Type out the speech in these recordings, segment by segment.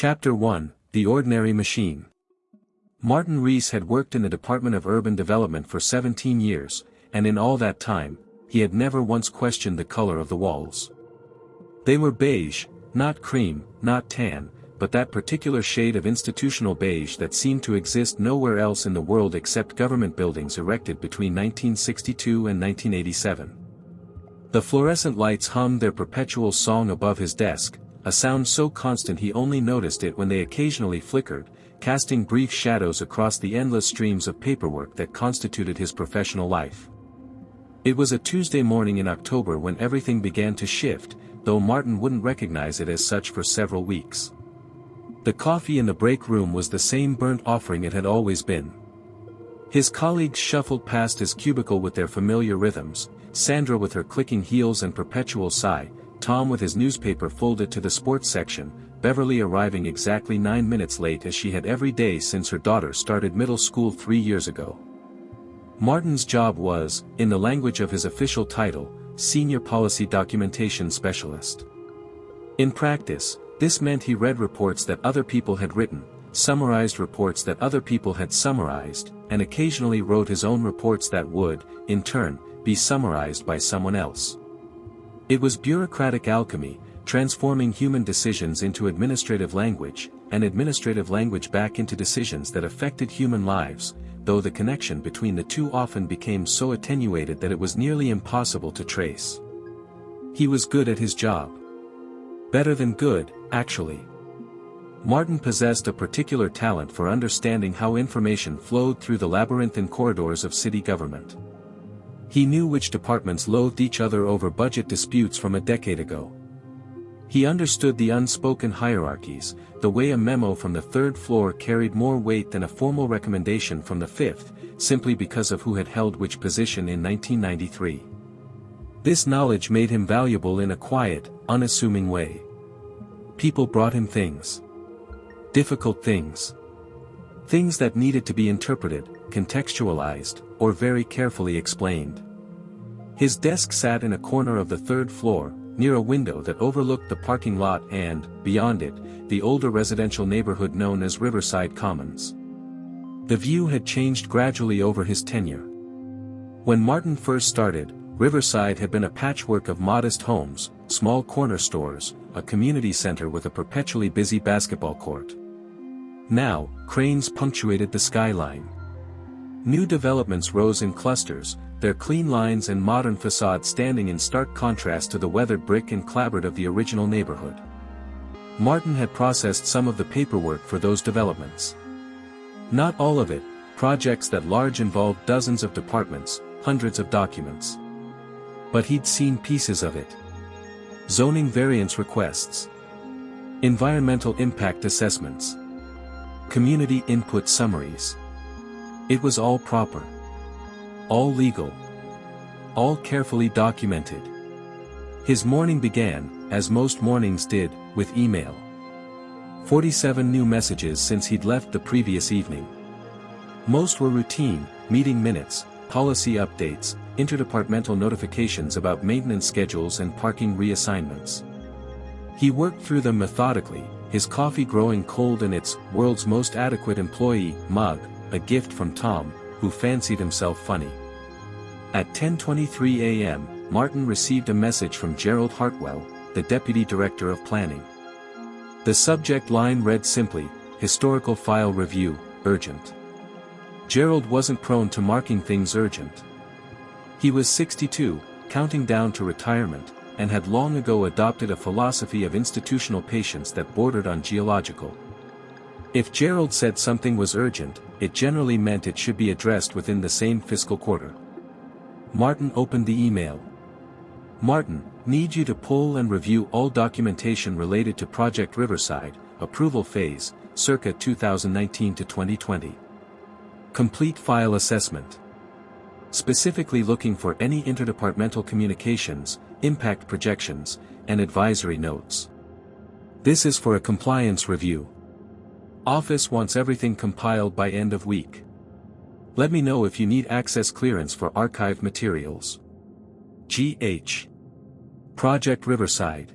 Chapter 1, The Ordinary Machine. Martin Rees had worked in the Department of Urban Development for 17 years, and in all that time, he had never once questioned the color of the walls. They were beige, not cream, not tan, but that particular shade of institutional beige that seemed to exist nowhere else in the world except government buildings erected between 1962 and 1987. The fluorescent lights hummed their perpetual song above his desk, a sound so constant he only noticed it when they occasionally flickered, casting brief shadows across the endless streams of paperwork that constituted his professional life. It was a Tuesday morning in October when everything began to shift, though Martin wouldn't recognize it as such for several weeks. The coffee in the break room was the same burnt offering it had always been. His colleagues shuffled past his cubicle with their familiar rhythms, Sandra with her clicking heels and perpetual sigh, Tom with his newspaper folded to the sports section, Beverly arriving exactly 9 minutes late as she had every day since her daughter started middle school 3 years ago. Martin's job was, in the language of his official title, Senior Policy Documentation Specialist. In practice, this meant he read reports that other people had written, summarized reports that other people had summarized, and occasionally wrote his own reports that would, in turn, be summarized by someone else. It was bureaucratic alchemy, transforming human decisions into administrative language, and administrative language back into decisions that affected human lives, though the connection between the two often became so attenuated that it was nearly impossible to trace. He was good at his job. Better than good, actually. Martin possessed a particular talent for understanding how information flowed through the labyrinthine corridors of city government. He knew which departments loathed each other over budget disputes from a decade ago. He understood the unspoken hierarchies, the way a memo from the third floor carried more weight than a formal recommendation from the fifth, simply because of who had held which position in 1993. This knowledge made him valuable in a quiet, unassuming way. People brought him things. Difficult things. Things that needed to be interpreted, contextualized, or very carefully explained. His desk sat in a corner of the third floor, near a window that overlooked the parking lot and, beyond it, the older residential neighborhood known as Riverside Commons. The view had changed gradually over his tenure. When Martin first started, Riverside had been a patchwork of modest homes, small corner stores, a community center with a perpetually busy basketball court. Now, cranes punctuated the skyline. New developments rose in clusters, their clean lines and modern facade standing in stark contrast to the weathered brick and clapboard of the original neighborhood. Martin had processed some of the paperwork for those developments. Not all of it, projects that large involved dozens of departments, hundreds of documents. But he'd seen pieces of it. Zoning variance requests. Environmental impact assessments. Community input summaries. It was all proper. All legal. All carefully documented. His morning began, as most mornings did, with email. 47 new messages since he'd left the previous evening. Most were routine, meeting minutes, policy updates, interdepartmental notifications about maintenance schedules and parking reassignments. He worked through them methodically, his coffee growing cold in its "world's most adequate employee" mug, a gift from Tom, who fancied himself funny. At 10:23 a.m., Martin received a message from Gerald Hartwell, the Deputy Director of Planning. The subject line read simply, "Historical File Review, Urgent." Gerald wasn't prone to marking things urgent. He was 62, counting down to retirement, and had long ago adopted a philosophy of institutional patience that bordered on geological. If Gerald said something was urgent, it generally meant it should be addressed within the same fiscal quarter. Martin opened the email. "Martin, need you to pull and review all documentation related to Project Riverside, approval phase, circa 2019 to 2020. Complete file assessment. Specifically looking for any interdepartmental communications, impact projections, and advisory notes. This is for a compliance review. Office wants everything compiled by end of week. Let me know if you need access clearance for archived materials. G.H. Project Riverside."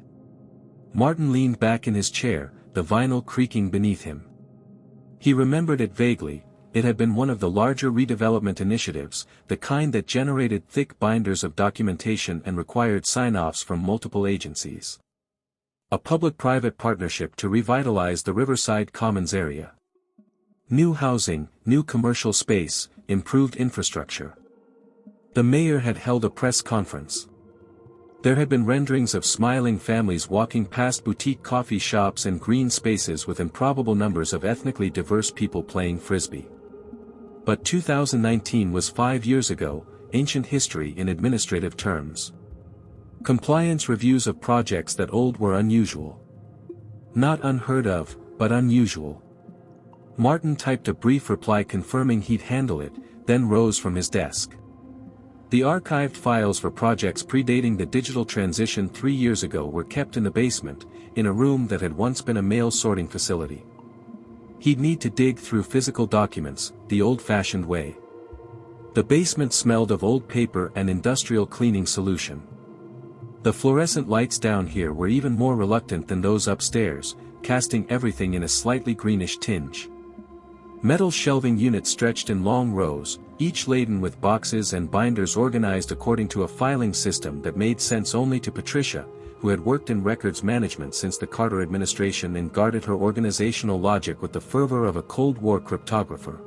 Martin leaned back in his chair, the vinyl creaking beneath him. He remembered it vaguely. It had been one of the larger redevelopment initiatives, the kind that generated thick binders of documentation and required sign-offs from multiple agencies. A public-private partnership to revitalize the Riverside Commons area. New housing, new commercial space, improved infrastructure. The mayor had held a press conference. There had been renderings of smiling families walking past boutique coffee shops and green spaces with improbable numbers of ethnically diverse people playing frisbee. But 2019 was 5 years ago, ancient history in administrative terms. Compliance reviews of projects that old were unusual. Not unheard of, but unusual. Martin typed a brief reply confirming he'd handle it, then rose from his desk. The archived files for projects predating the digital transition 3 years ago were kept in the basement, in a room that had once been a mail sorting facility. He'd need to dig through physical documents, the old-fashioned way. The basement smelled of old paper and industrial cleaning solution. The fluorescent lights down here were even more reluctant than those upstairs, casting everything in a slightly greenish tinge. Metal shelving units stretched in long rows, each laden with boxes and binders organized according to a filing system that made sense only to Patricia, who had worked in records management since the Carter administration and guarded her organizational logic with the fervor of a Cold War cryptographer.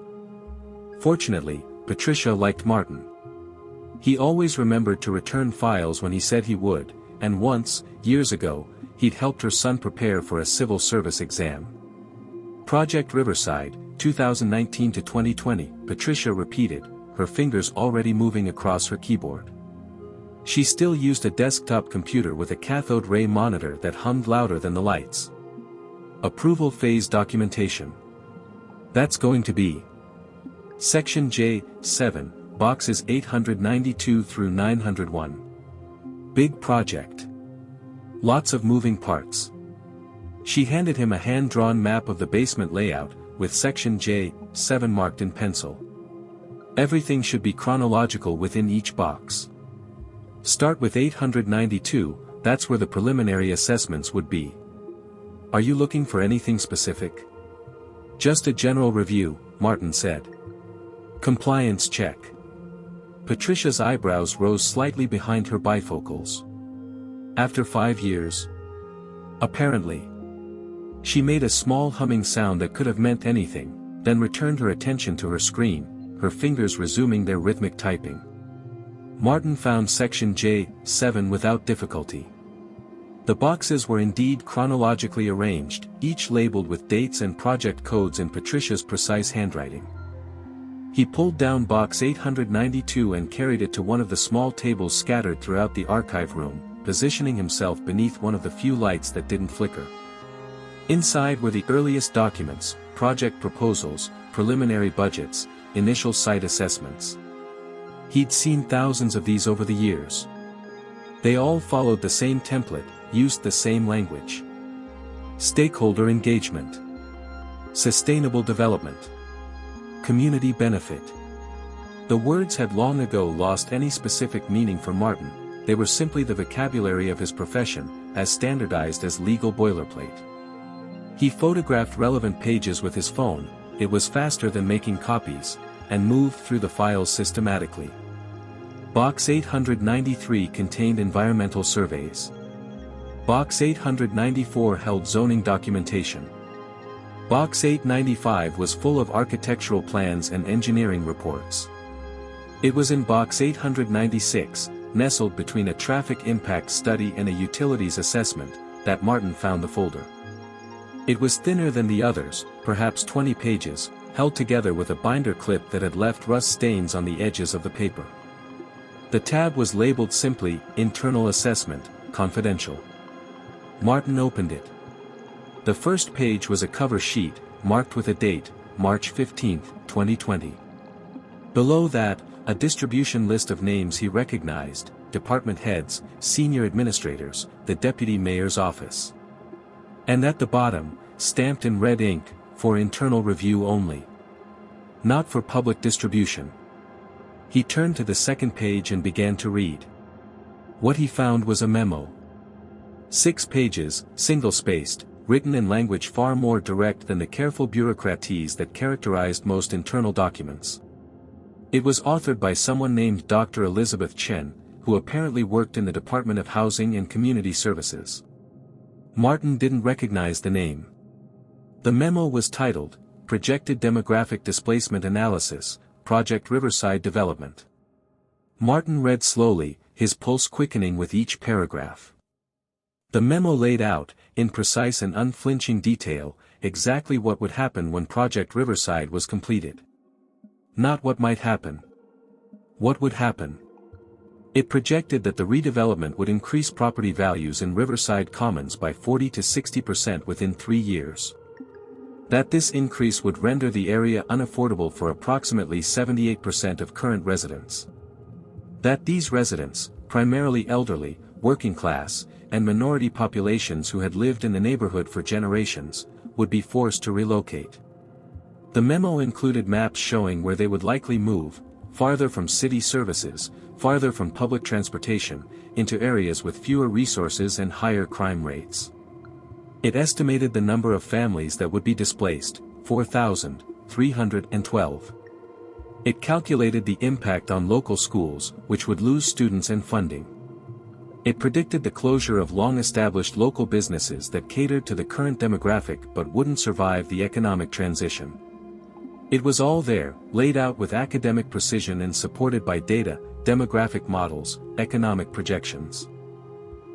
Fortunately, Patricia liked Martin. He always remembered to return files when he said he would, and once, years ago, he'd helped her son prepare for a civil service exam. Project Riverside, 2019 to 2020, Patricia repeated, her fingers already moving across her keyboard. She still used a desktop computer with a cathode ray monitor that hummed louder than the lights. Approval phase documentation. That's going to be Section J, 7, boxes 892 through 901. Big project. Lots of moving parts. She handed him a hand-drawn map of the basement layout, with Section J, 7 marked in pencil. Everything should be chronological within each box. Start with 892, that's where the preliminary assessments would be. Are you looking for anything specific? Just a general review, Martin said. Compliance check. Patricia's eyebrows rose slightly behind her bifocals. After 5 years? Apparently. She made a small humming sound that could have meant anything, then returned her attention to her screen, her fingers resuming their rhythmic typing. Martin found Section J, 7 without difficulty. The boxes were indeed chronologically arranged, each labeled with dates and project codes in Patricia's precise handwriting. He pulled down box 892 and carried it to one of the small tables scattered throughout the archive room, positioning himself beneath one of the few lights that didn't flicker. Inside were the earliest documents, project proposals, preliminary budgets, initial site assessments. He'd seen thousands of these over the years. They all followed the same template, used the same language. Stakeholder engagement. Sustainable development. Community benefit. The words had long ago lost any specific meaning for Martin, they were simply the vocabulary of his profession, as standardized as legal boilerplate. He photographed relevant pages with his phone, it was faster than making copies, and moved through the files systematically. Box 893 contained environmental surveys. Box 894 held zoning documentation. Box 895 was full of architectural plans and engineering reports. It was in Box 896, nestled between a traffic impact study and a utilities assessment, that Martin found the folder. It was thinner than the others, perhaps 20 pages, held together with a binder clip that had left rust stains on the edges of the paper. The tab was labeled simply, Internal Assessment, Confidential. Martin opened it. The first page was a cover sheet, marked with a date, March 15, 2020. Below that, a distribution list of names he recognized, department heads, senior administrators, the deputy mayor's office. And at the bottom, stamped in red ink, for internal review only. Not for public distribution. He turned to the second page and began to read. What he found was a memo. 6 pages, single-spaced, written in language far more direct than the careful bureaucratese that characterized most internal documents. It was authored by someone named Dr. Elizabeth Chen, who apparently worked in the Department of Housing and Community Services. Martin didn't recognize the name. The memo was titled, Projected Demographic Displacement Analysis, Project Riverside Development. Martin read slowly, his pulse quickening with each paragraph. The memo laid out, in precise and unflinching detail, exactly what would happen when Project Riverside was completed. Not what might happen. What would happen? It projected that the redevelopment would increase property values in Riverside Commons by 40 to 60% within 3 years. That this increase would render the area unaffordable for approximately 78% of current residents. That these residents, primarily elderly, working class, and minority populations who had lived in the neighborhood for generations, would be forced to relocate. The memo included maps showing where they would likely move, farther from city services, farther from public transportation, into areas with fewer resources and higher crime rates. It estimated the number of families that would be displaced, 4,312. It calculated the impact on local schools, which would lose students and funding. It predicted the closure of long-established local businesses that catered to the current demographic but wouldn't survive the economic transition. It was all there, laid out with academic precision and supported by data, demographic models, economic projections.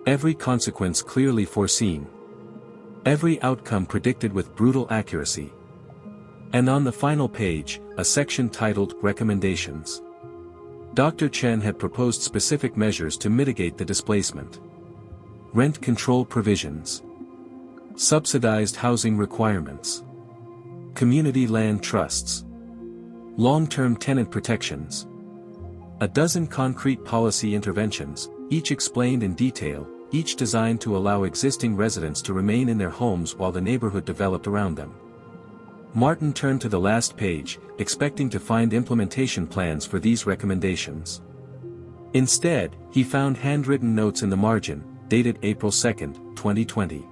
Every consequence clearly foreseen. Every outcome predicted with brutal accuracy. And on the final page, a section titled Recommendations. Dr. Chen had proposed specific measures to mitigate the displacement. Rent control provisions. Subsidized housing requirements. Community land trusts. Long-term tenant protections. A dozen concrete policy interventions, each explained in detail, each designed to allow existing residents to remain in their homes while the neighborhood developed around them. Martin turned to the last page, expecting to find implementation plans for these recommendations. Instead, he found handwritten notes in the margin, dated April 2, 2020.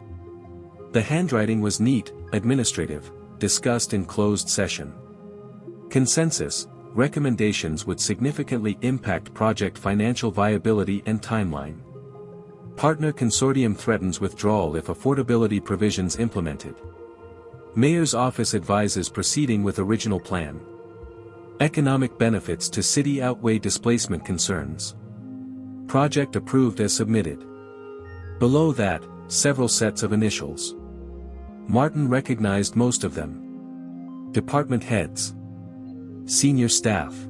The handwriting was neat, administrative, discussed in closed session. Consensus: recommendations would significantly impact project financial viability and timeline. Partner consortium threatens withdrawal if affordability provisions implemented. Mayor's office advises proceeding with original plan. Economic benefits to city outweigh displacement concerns. Project approved as submitted. Below that, several sets of initials. Martin recognized most of them. Department heads. Senior staff.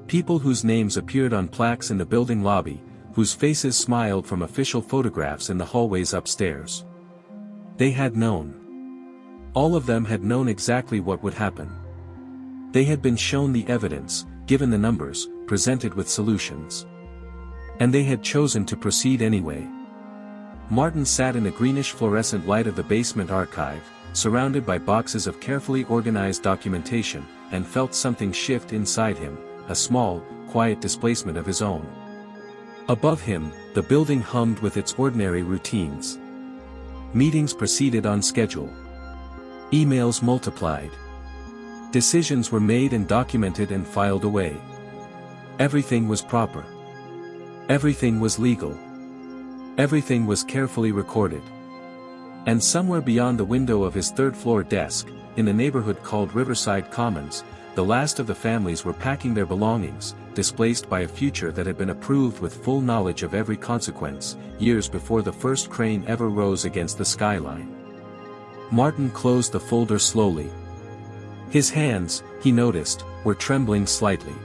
People whose names appeared on plaques in the building lobby, whose faces smiled from official photographs in the hallways upstairs. They had known. All of them had known exactly what would happen. They had been shown the evidence, given the numbers, presented with solutions. And they had chosen to proceed anyway. Martin sat in the greenish fluorescent light of the basement archive, surrounded by boxes of carefully organized documentation, and felt something shift inside him, a small, quiet displacement of his own. Above him, the building hummed with its ordinary routines. Meetings proceeded on schedule. Emails multiplied. Decisions were made and documented and filed away. Everything was proper. Everything was legal. Everything was carefully recorded. And somewhere beyond the window of his third-floor desk, in the neighborhood called Riverside Commons, the last of the families were packing their belongings, displaced by a future that had been approved with full knowledge of every consequence, years before the first crane ever rose against the skyline. Martin closed the folder slowly. His hands, he noticed, were trembling slightly.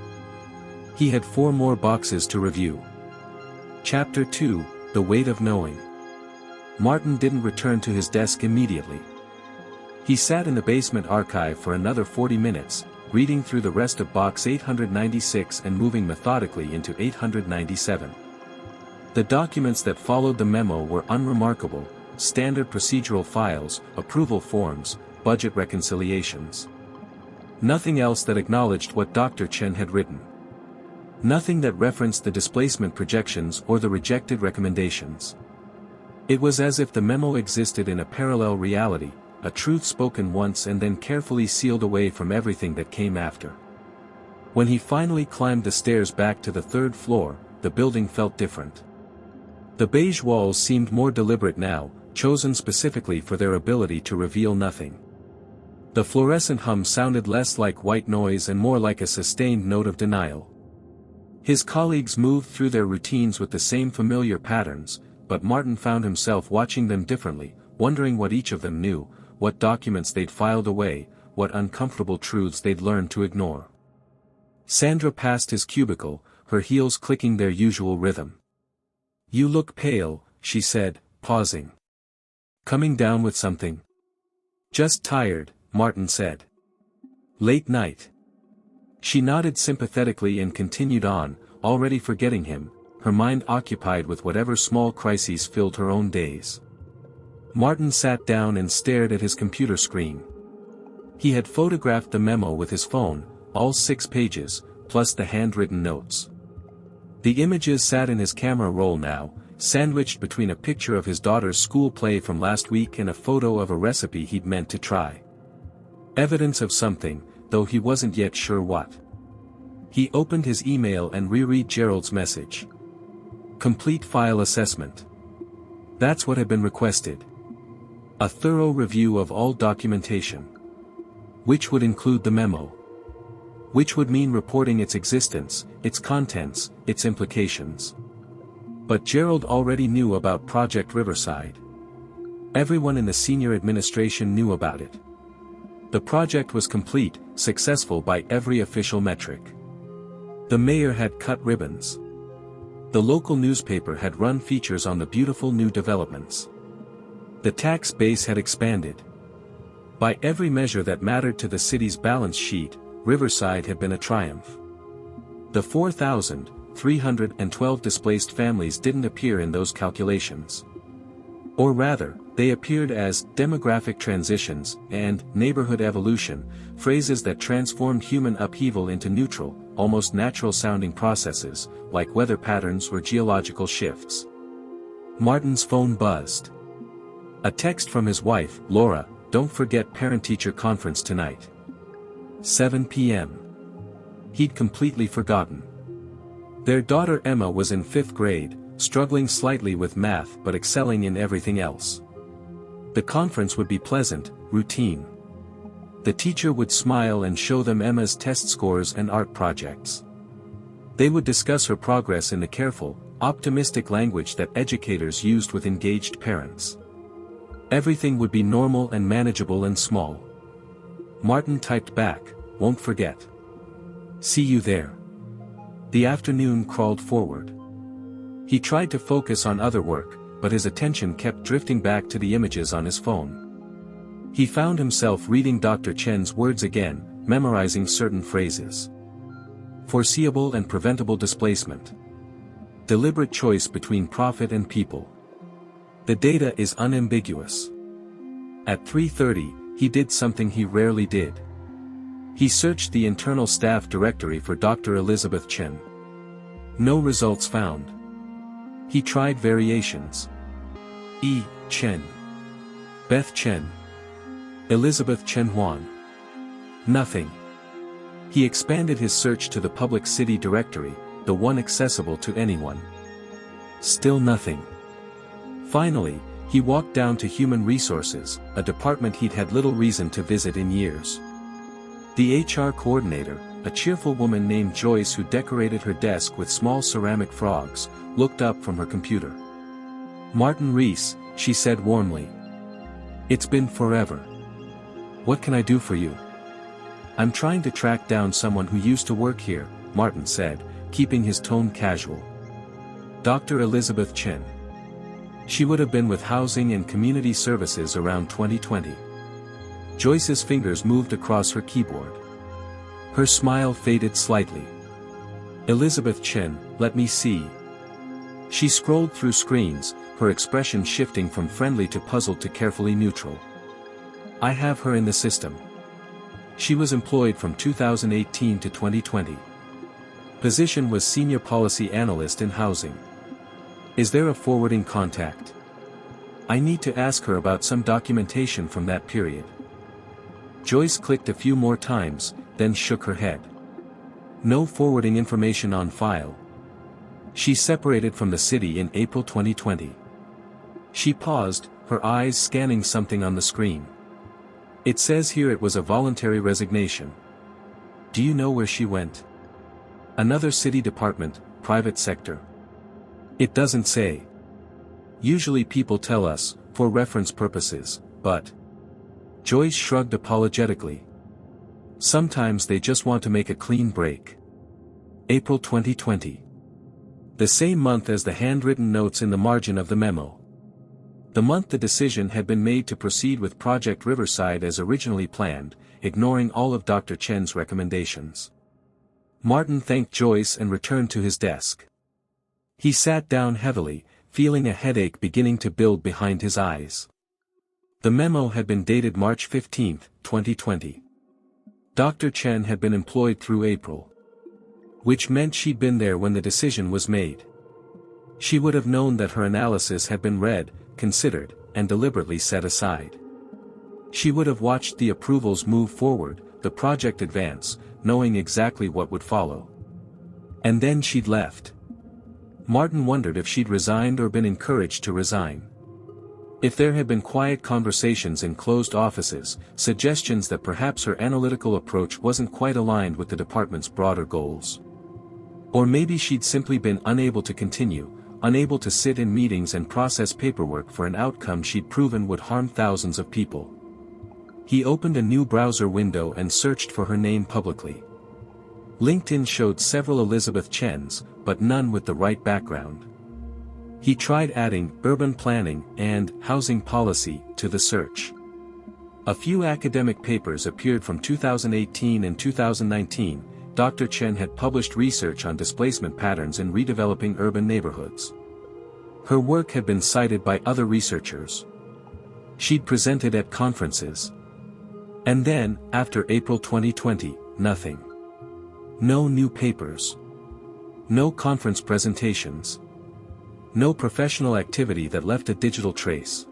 He had 4 more boxes to review. Chapter 2, The Weight of Knowing. Martin didn't return to his desk immediately. He sat in the basement archive for another 40 minutes, reading through the rest of box 896 and moving methodically into 897. The documents that followed the memo were unremarkable: standard procedural files, approval forms, budget reconciliations. Nothing else that acknowledged what Dr. Chen had written. Nothing that referenced the displacement projections or the rejected recommendations. It was as if the memo existed in a parallel reality, a truth spoken once and then carefully sealed away from everything that came after. When he finally climbed the stairs back to the third floor, the building felt different. The beige walls seemed more deliberate now, chosen specifically for their ability to reveal nothing. The fluorescent hum sounded less like white noise and more like a sustained note of denial. His colleagues moved through their routines with the same familiar patterns, but Martin found himself watching them differently, wondering what each of them knew, what documents they'd filed away, what uncomfortable truths they'd learned to ignore. Sandra passed his cubicle, her heels clicking their usual rhythm. "You look pale," she said, pausing. "Coming down with something?" "Just tired," Martin said. "Late night?" She nodded sympathetically and continued on, already forgetting him, her mind occupied with whatever small crises filled her own days. Martin sat down and stared at his computer screen. He had photographed the memo with his phone, all 6 pages, plus the handwritten notes. The images sat in his camera roll now, sandwiched between a picture of his daughter's school play from last week and a photo of a recipe he'd meant to try. Evidence of something, though he wasn't yet sure what. He opened his email and reread Gerald's message. Complete file assessment. That's what had been requested. A thorough review of all documentation. Which would include the memo. Which would mean reporting its existence, its contents, its implications. But Gerald already knew about Project Riverside. Everyone in the senior administration knew about it. The project was complete, successful by every official metric. The mayor had cut ribbons. The local newspaper had run features on the beautiful new developments. The tax base had expanded. By every measure that mattered to the city's balance sheet, Riverside had been a triumph. The 4,312 displaced families didn't appear in those calculations. Or rather, they appeared as demographic transitions and neighborhood evolution, phrases that transformed human upheaval into neutral, almost natural-sounding processes, like weather patterns or geological shifts. Martin's phone buzzed. A text from his wife, Laura, "Don't forget parent-teacher conference tonight. 7 p.m. He'd completely forgotten. Their daughter Emma was in 5th grade, struggling slightly with math but excelling in everything else. The conference would be pleasant, routine. The teacher would smile and show them Emma's test scores and art projects. They would discuss her progress in the careful, optimistic language that educators used with engaged parents. Everything would be normal and manageable and small. Martin typed back, "Won't forget. See you there." The afternoon crawled forward. He tried to focus on other work, but his attention kept drifting back to the images on his phone. He found himself reading Dr. Chen's words again, memorizing certain phrases. Foreseeable and preventable displacement. Deliberate choice between profit and people. The data is unambiguous. At 3:30, he did something he rarely did. He searched the internal staff directory for Dr. Elizabeth Chen. No results found. He tried variations. E. Chen. Beth Chen. Elizabeth Chen Huan. Nothing. He expanded his search to the public city directory, the one accessible to anyone. Still nothing. Finally, he walked down to Human Resources, a department he'd had little reason to visit in years. The HR coordinator, a cheerful woman named Joyce who decorated her desk with small ceramic frogs, looked up from her computer. "Martin Rees," she said warmly. "It's been forever. What can I do for you?" "I'm trying to track down someone who used to work here," Martin said, keeping his tone casual. "Dr. Elizabeth Chen. She would have been with Housing and Community Services around 2020. Joyce's fingers moved across her keyboard. Her smile faded slightly. "Elizabeth Chen, let me see." She scrolled through screens, her expression shifting from friendly to puzzled to carefully neutral. "I have her in the system. She was employed from 2018 to 2020. Position was Senior Policy Analyst in Housing. Is there a forwarding contact?" I need to ask her about some documentation from that period. Joyce clicked a few more times, then shook her head. No forwarding information on file. She separated from the city in April 2020. She paused, her eyes scanning something on the screen. It says here it was a voluntary resignation. Do you know where she went? Another city department, private sector. It doesn't say. Usually people tell us, for reference purposes, but... Joyce shrugged apologetically. Sometimes they just want to make a clean break. April 2020. The same month as the handwritten notes in the margin of the memo. The month the decision had been made to proceed with Project Riverside as originally planned, ignoring all of Dr. Chen's recommendations. Martin thanked Joyce and returned to his desk. He sat down heavily, feeling a headache beginning to build behind his eyes. The memo had been dated March 15, 2020. Dr. Chen had been employed through April. Which meant she'd been there when the decision was made. She would have known that her analysis had been read, considered, and deliberately set aside. She would have watched the approvals move forward, the project advance, knowing exactly what would follow. And then she'd left. Martin wondered if she'd resigned or been encouraged to resign. If there had been quiet conversations in closed offices, suggestions that perhaps her analytical approach wasn't quite aligned with the department's broader goals. Or maybe she'd simply been unable to continue, unable to sit in meetings and process paperwork for an outcome she'd proven would harm thousands of people. He opened a new browser window and searched for her name publicly. LinkedIn showed several Elizabeth Chens, but none with the right background. He tried adding urban planning and housing policy to the search. A few academic papers appeared from 2018 and 2019. Dr. Chen had published research on displacement patterns in redeveloping urban neighborhoods. Her work had been cited by other researchers. She'd presented at conferences. And then, after April 2020, nothing. No new papers. No conference presentations. No professional activity that left a digital trace.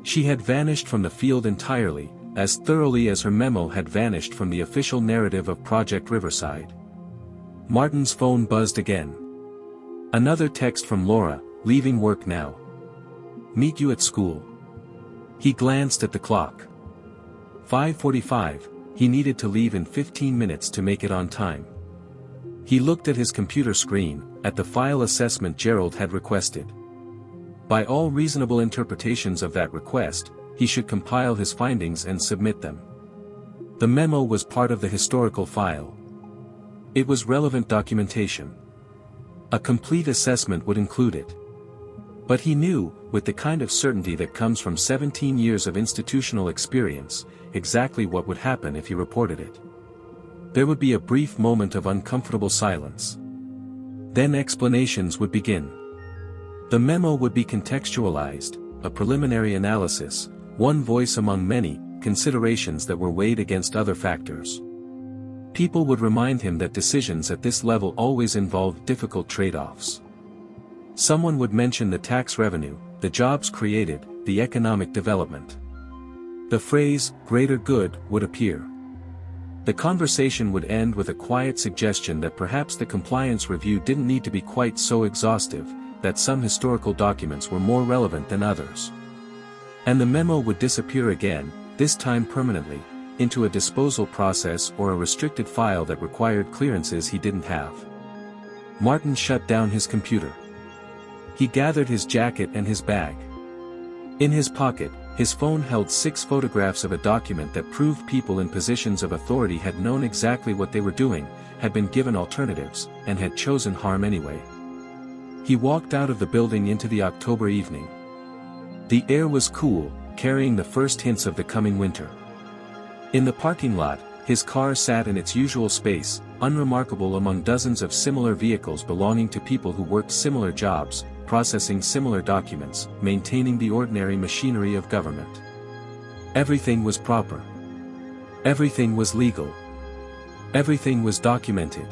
She had vanished from the field entirely, as thoroughly as her memo had vanished from the official narrative of Project Riverside. Martin's phone buzzed again. Another text from Laura, leaving work now. Meet you at school. He glanced at the clock. 5:45, he needed to leave in 15 minutes to make it on time. He looked at his computer screen, at the file assessment Gerald had requested. By all reasonable interpretations of that request, he should compile his findings and submit them. The memo was part of the historical file. It was relevant documentation. A complete assessment would include it. But he knew, with the kind of certainty that comes from 17 years of institutional experience, exactly what would happen if he reported it. There would be a brief moment of uncomfortable silence. Then explanations would begin. The memo would be contextualized, a preliminary analysis, one voice among many, considerations that were weighed against other factors. People would remind him that decisions at this level always involve difficult trade-offs. Someone would mention the tax revenue, the jobs created, the economic development. The phrase, greater good, would appear. The conversation would end with a quiet suggestion that perhaps the compliance review didn't need to be quite so exhaustive, that some historical documents were more relevant than others. And the memo would disappear again, this time permanently, into a disposal process or a restricted file that required clearances he didn't have. Martin shut down his computer. He gathered his jacket and his bag. In his pocket, his phone held 6 photographs of a document that proved people in positions of authority had known exactly what they were doing, had been given alternatives, and had chosen harm anyway. He walked out of the building into the October evening. The air was cool, carrying the first hints of the coming winter. In the parking lot, his car sat in its usual space, unremarkable among dozens of similar vehicles belonging to people who worked similar jobs, processing similar documents, maintaining the ordinary machinery of government. Everything was proper. Everything was legal. Everything was documented.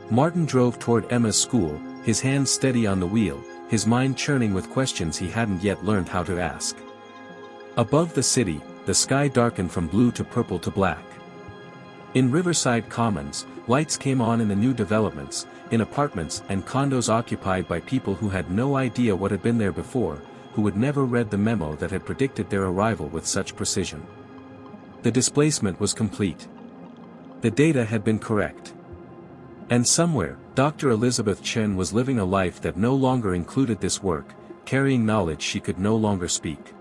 Martin drove toward Emma's school, his hands steady on the wheel, his mind churning with questions he hadn't yet learned how to ask. Above the city, the sky darkened from blue to purple to black. In Riverside Commons, lights came on in the new developments, in apartments and condos occupied by people who had no idea what had been there before, who had never read the memo that had predicted their arrival with such precision. The displacement was complete. The data had been correct. And somewhere, Dr. Elizabeth Chen was living a life that no longer included this work, carrying knowledge she could no longer speak.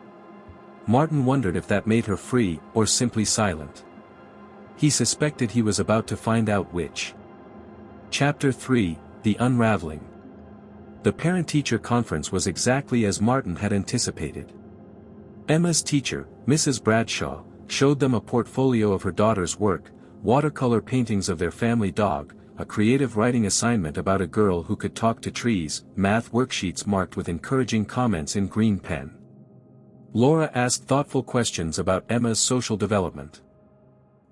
Martin wondered if that made her free or simply silent. He suspected he was about to find out which. Chapter 3, The Unraveling. The parent-teacher conference was exactly as Martin had anticipated. Emma's teacher, Mrs. Bradshaw, showed them a portfolio of her daughter's work, watercolor paintings of their family dog, a creative writing assignment about a girl who could talk to trees, math worksheets marked with encouraging comments in green pen. Laura asked thoughtful questions about Emma's social development.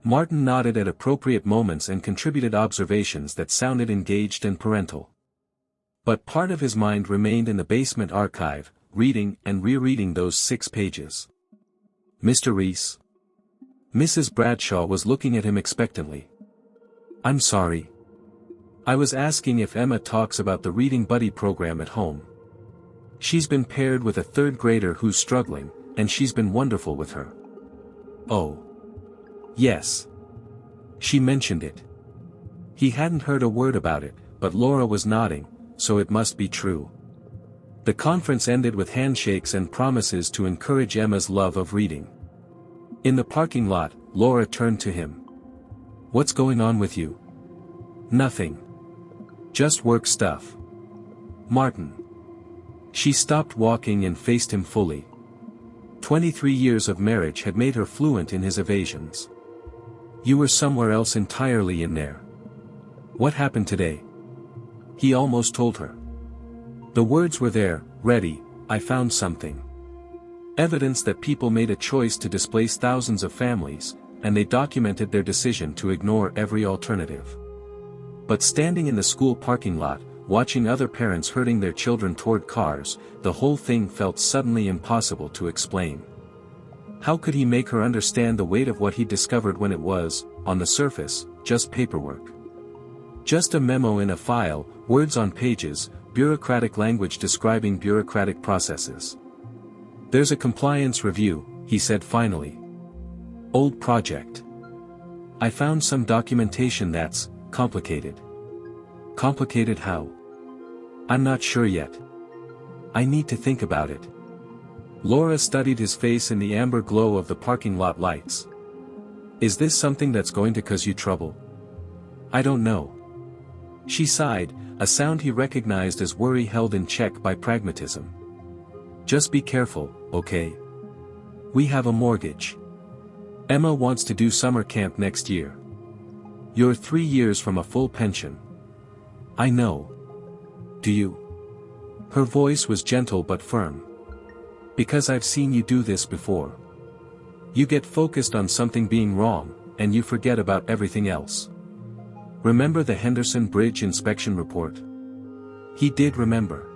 Martin nodded at appropriate moments and contributed observations that sounded engaged and parental. But part of his mind remained in the basement archive, reading and rereading those 6 pages. Mr. Reese? Mrs. Bradshaw was looking at him expectantly. I'm sorry. I was asking if Emma talks about the Reading Buddy program at home. She's been paired with a 3rd grader who's struggling, and she's been wonderful with her. Oh. Yes. She mentioned it. He hadn't heard a word about it, but Laura was nodding, so it must be true. The conference ended with handshakes and promises to encourage Emma's love of reading. In the parking lot, Laura turned to him. What's going on with you? Nothing. Just work stuff. Martin. She stopped walking and faced him fully. 23 years of marriage had made her fluent in his evasions. You were somewhere else entirely in there. What happened today? He almost told her. The words were there, ready, I found something. Evidence that people made a choice to displace thousands of families, and they documented their decision to ignore every alternative. But standing in the school parking lot, watching other parents herding their children toward cars, the whole thing felt suddenly impossible to explain. How could he make her understand the weight of what he discovered when it was, on the surface, just paperwork? Just a memo in a file, words on pages, bureaucratic language describing bureaucratic processes. There's a compliance review, he said finally. Old project. I found some documentation that's complicated. Complicated how? I'm not sure yet. I need to think about it. Laura studied his face in the amber glow of the parking lot lights. Is this something that's going to cause you trouble? I don't know. She sighed, a sound he recognized as worry held in check by pragmatism. Just be careful, okay? We have a mortgage. Emma wants to do summer camp next year. You're 3 years from a full pension. I know. Do you? Her voice was gentle but firm. Because I've seen you do this before. You get focused on something being wrong, and you forget about everything else. Remember the Henderson Bridge inspection report? He did remember.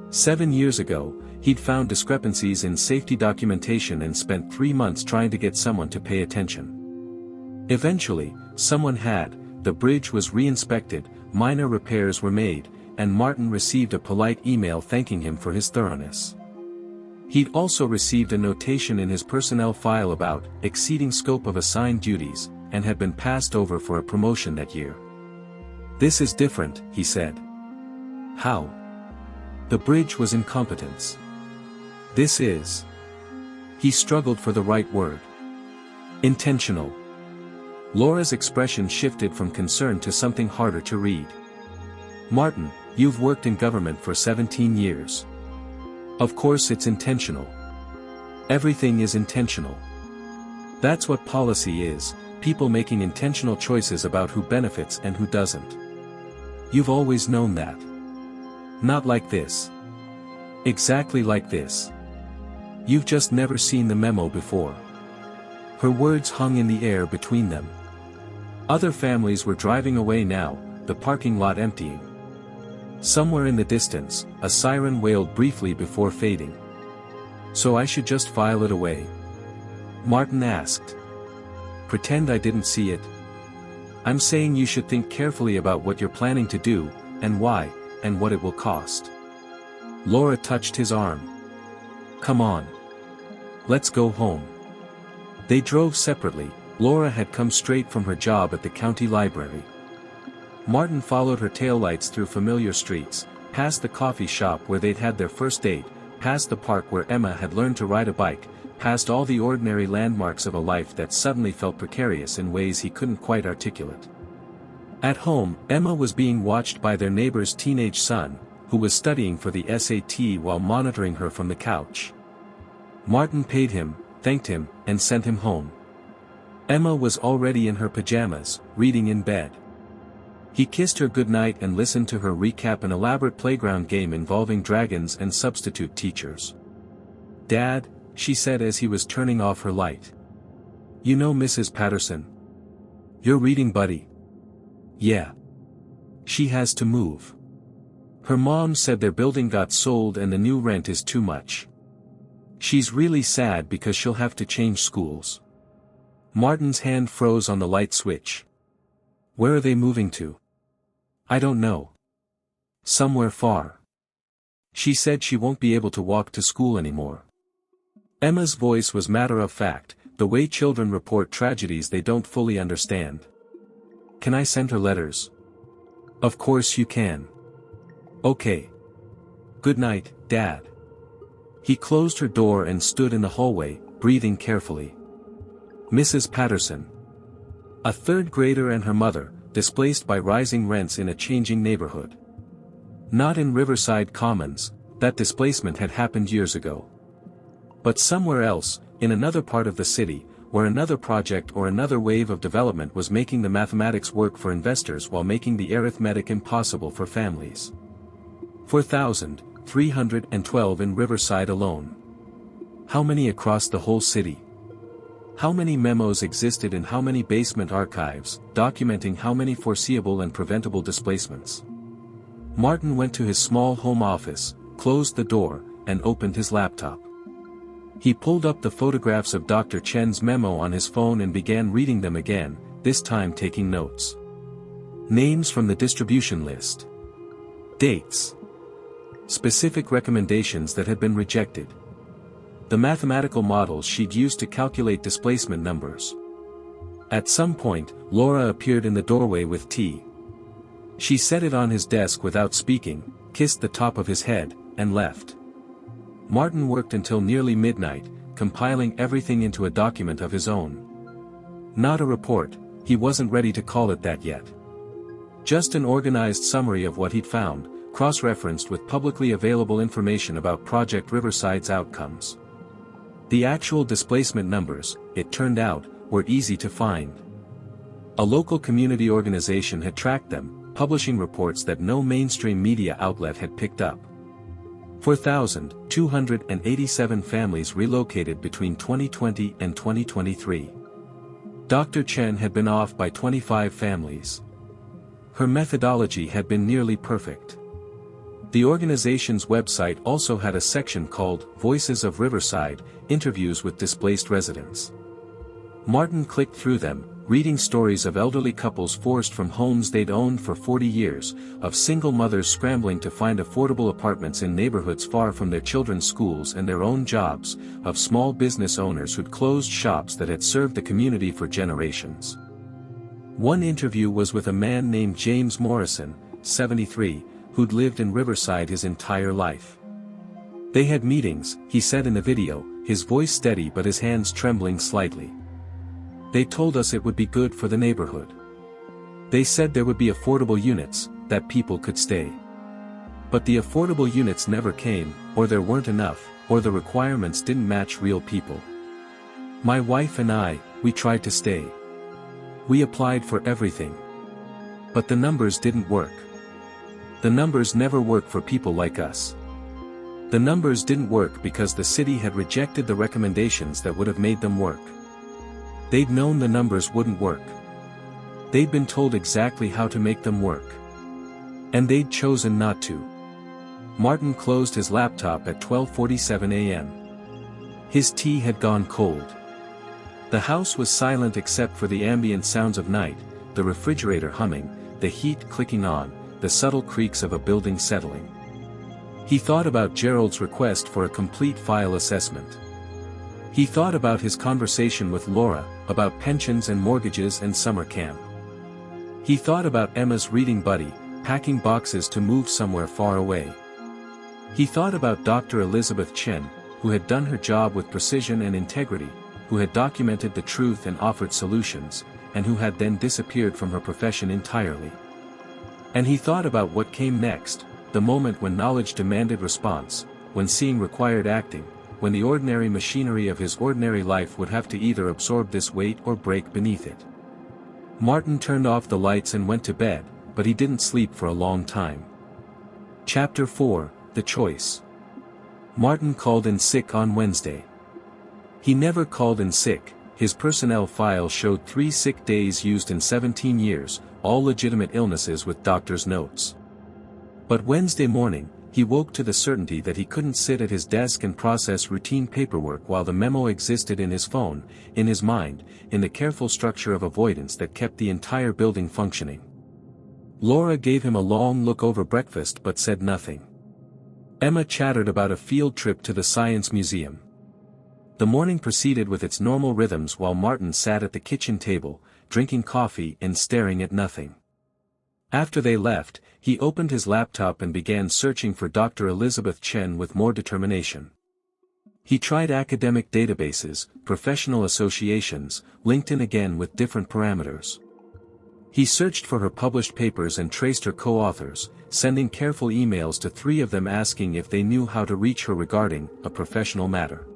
7 years ago, he'd found discrepancies in safety documentation and spent 3 months trying to get someone to pay attention. Eventually, someone had, the bridge was re-inspected, minor repairs were made, and Martin received a polite email thanking him for his thoroughness. He'd also received a notation in his personnel file about exceeding scope of assigned duties, and had been passed over for a promotion that year. This is different, he said. How? The bridge was incompetence. This is. He struggled for the right word. Intentional. Laura's expression shifted from concern to something harder to read. Martin, you've worked in government for 17 years. Of course it's intentional. Everything is intentional. That's what policy is, people making intentional choices about who benefits and who doesn't. You've always known that. Not like this. Exactly like this. You've just never seen the memo before. Her words hung in the air between them. Other families were driving away now, the parking lot emptying. Somewhere in the distance, a siren wailed briefly before fading. "So I should just file it away?" Martin asked. "Pretend I didn't see it?" "I'm saying you should think carefully about what you're planning to do, and why, and what it will cost." Laura touched his arm. "Come on. Let's go home." They drove separately. Laura had come straight from her job at the county library. Martin followed her taillights through familiar streets, past the coffee shop where they'd had their first date, past the park where Emma had learned to ride a bike, past all the ordinary landmarks of a life that suddenly felt precarious in ways he couldn't quite articulate. At home, Emma was being watched by their neighbor's teenage son, who was studying for the SAT while monitoring her from the couch. Martin paid him, thanked him, and sent him home. Emma was already in her pajamas, reading in bed. He kissed her goodnight and listened to her recap an elaborate playground game involving dragons and substitute teachers. "Dad," she said as he was turning off her light. "You know Mrs. Patterson? Your reading buddy?" "Yeah. She has to move. Her mom said their building got sold and the new rent is too much. She's really sad because she'll have to change schools." Martin's hand froze on the light switch. "Where are they moving to?" "I don't know. Somewhere far. She said she won't be able to walk to school anymore." Emma's voice was matter-of-fact, the way children report tragedies they don't fully understand. "Can I send her letters?" "Of course you can." "Okay. Good night, Dad." He closed her door and stood in the hallway, breathing carefully. Mrs. Patterson. A third grader and her mother, displaced by rising rents in a changing neighborhood. Not in Riverside Commons, that displacement had happened years ago. But somewhere else, in another part of the city, where another project or another wave of development was making the mathematics work for investors while making the arithmetic impossible for families. 4,312 in Riverside alone. How many across the whole city? How many memos existed in how many basement archives, documenting how many foreseeable and preventable displacements? Martin went to his small home office, closed the door, and opened his laptop. He pulled up the photographs of Dr. Chen's memo on his phone and began reading them again, this time taking notes. Names from the distribution list. Dates. Specific recommendations that had been rejected. The mathematical models she'd used to calculate displacement numbers. At some point, Laura appeared in the doorway with tea. She set it on his desk without speaking, kissed the top of his head, and left. Martin worked until nearly midnight, compiling everything into a document of his own. Not a report, he wasn't ready to call it that yet. Just an organized summary of what he'd found, cross-referenced with publicly available information about Project Riverside's outcomes. The actual displacement numbers, it turned out, were easy to find. A local community organization had tracked them, publishing reports that no mainstream media outlet had picked up. 4,287 families relocated between 2020 and 2023. Dr. Chen had been off by 25 families. Her methodology had been nearly perfect. The organization's website also had a section called Voices of Riverside, Interviews with Displaced Residents. Martin clicked through them, reading stories of elderly couples forced from homes they'd owned for 40 years, of single mothers scrambling to find affordable apartments in neighborhoods far from their children's schools and their own jobs, of small business owners who'd closed shops that had served the community for generations. One interview was with a man named James Morrison, 73, who'd lived in Riverside his entire life. They had meetings, he said in the video, his voice steady but his hands trembling slightly. They told us it would be good for the neighborhood. They said there would be affordable units, that people could stay. But the affordable units never came, or there weren't enough, or the requirements didn't match real people. My wife and I, we tried to stay. We applied for everything. But the numbers didn't work. The numbers never work for people like us. The numbers didn't work because the city had rejected the recommendations that would have made them work. They'd known the numbers wouldn't work. They'd been told exactly how to make them work. And they'd chosen not to. Martin closed his laptop at 12:47 a.m. His tea had gone cold. The house was silent except for the ambient sounds of night, the refrigerator humming, the heat clicking on, the subtle creaks of a building settling. He thought about Gerald's request for a complete file assessment. He thought about his conversation with Laura, about pensions and mortgages and summer camp. He thought about Emma's reading buddy, packing boxes to move somewhere far away. He thought about Dr. Elizabeth Chen, who had done her job with precision and integrity, who had documented the truth and offered solutions, and who had then disappeared from her profession entirely. And he thought about what came next, the moment when knowledge demanded response, when seeing required acting, when the ordinary machinery of his ordinary life would have to either absorb this weight or break beneath it. Martin turned off the lights and went to bed, but he didn't sleep for a long time. Chapter 4, The Choice. Martin called in sick on Wednesday. He never called in sick. His personnel file showed 3 sick days used in 17 years, all legitimate illnesses with doctor's notes. But Wednesday morning, he woke to the certainty that he couldn't sit at his desk and process routine paperwork while the memo existed in his phone, in his mind, in the careful structure of avoidance that kept the entire building functioning. Laura gave him a long look over breakfast but said nothing. Emma chattered about a field trip to the Science Museum. The morning proceeded with its normal rhythms while Martin sat at the kitchen table, drinking coffee and staring at nothing. After they left, he opened his laptop and began searching for Dr. Elizabeth Chen with more determination. He tried academic databases, professional associations, LinkedIn again with different parameters. He searched for her published papers and traced her co-authors, sending careful emails to 3 of them asking if they knew how to reach her regarding a professional matter.